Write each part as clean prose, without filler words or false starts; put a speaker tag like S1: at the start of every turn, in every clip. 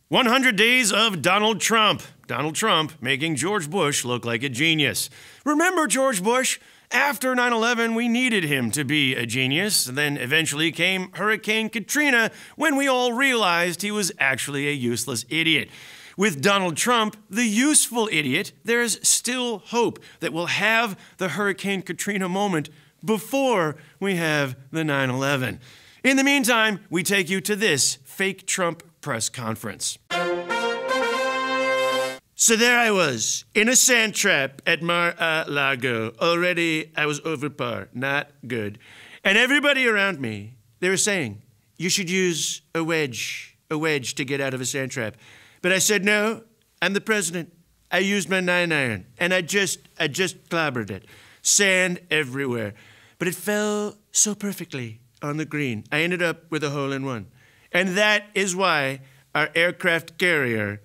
S1: 100 days of Donald Trump. Donald Trump making George Bush look like a genius. Remember George Bush? After 9/11, we needed him to be a genius. Then eventually came Hurricane Katrina when we all realized he was actually a useless idiot. With Donald Trump, the useful idiot, there's still hope that we'll have the Hurricane Katrina moment before we have the 9/11. In the meantime, we take you to this fake Trump press conference. So there I was, in a sand trap at Mar-a-Lago. Already I was over par, not good. And everybody around me, they were saying, you should use a wedge to get out of a sand trap. But I said, no, I'm the president. I used my 9-iron, and I just clobbered it. Sand everywhere. But it fell so perfectly on the green. I ended up with a hole-in-one. And that is why our aircraft carrier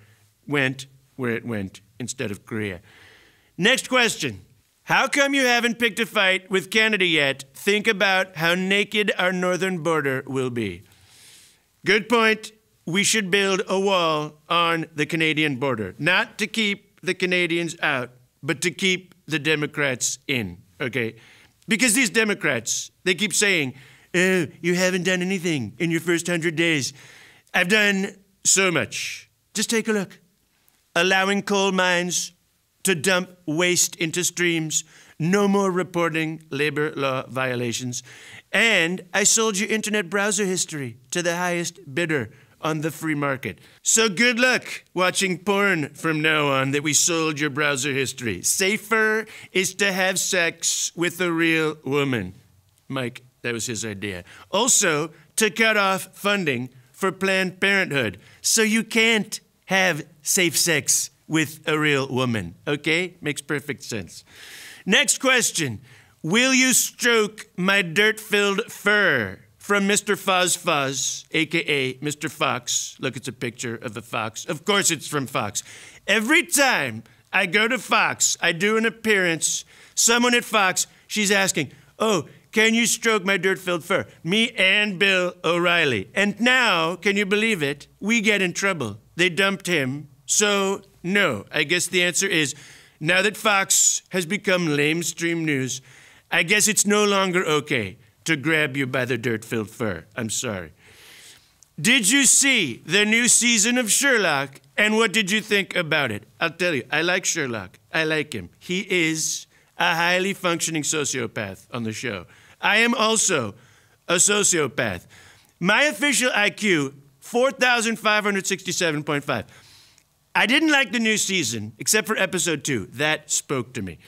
S1: went where it went instead of Korea. Next question. How come you haven't picked a fight with Canada yet? Think about how naked our northern border will be. Good point. We should build a wall on the Canadian border. Not to keep the Canadians out, but to keep the Democrats in, okay? Because these Democrats, they keep saying, oh, you haven't done anything in your first 100 days. I've done so much. Just take a look. Allowing coal mines to dump waste into streams, no more reporting labor law violations. And I sold your internet browser history to the highest bidder on the free market. So good luck watching porn from now on that we sold your browser history. Safer is to have sex with a real woman. Mike, that was his idea. Also, to cut off funding for Planned Parenthood so you can't have safe sex with a real woman, okay? Makes perfect sense. Next question. Will you stroke my dirt-filled fur? From Mr. Foz, a.k.a. Mr. Fox. Look, it's a picture of a fox. Of course it's from Fox. Every time I go to Fox, I do an appearance, someone at Fox, she's asking, oh, can you stroke my dirt-filled fur? Me and Bill O'Reilly. And now, can you believe it, we get in trouble. They dumped him, so no. I guess the answer is, now that Fox has become lamestream news, I guess it's no longer okay to grab you by the dirt-filled fur. I'm sorry. Did you see the new season of Sherlock, and what did you think about it? I'll tell you, I like Sherlock. I like him. He is a highly functioning sociopath on the show. I am also a sociopath. My official IQ, 4,567.5. I didn't like the new season, except for episode 2. That spoke to me.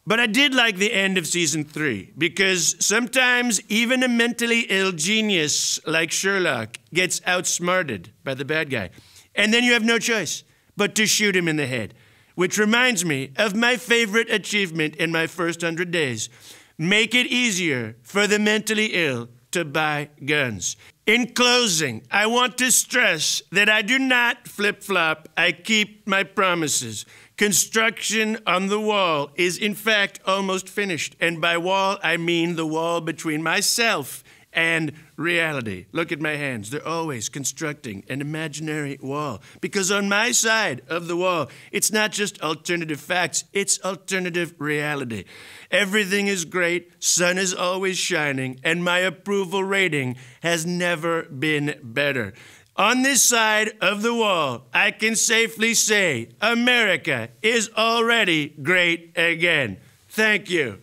S1: But I did like the end of season 3, because sometimes even a mentally ill genius like Sherlock gets outsmarted by the bad guy. And then you have no choice but to shoot him in the head. Which reminds me of my favorite achievement in my first 100 days. Make it easier for the mentally ill to buy guns. In closing, I want to stress that I do not flip-flop. I keep my promises. Construction on the wall is in fact almost finished. And by wall, I mean the wall between myself and reality. Look at my hands. They're always constructing an imaginary wall. Because on my side of the wall, it's not just alternative facts, it's alternative reality. Everything is great, sun is always shining, and my approval rating has never been better. On this side of the wall, I can safely say America is already great again. Thank you.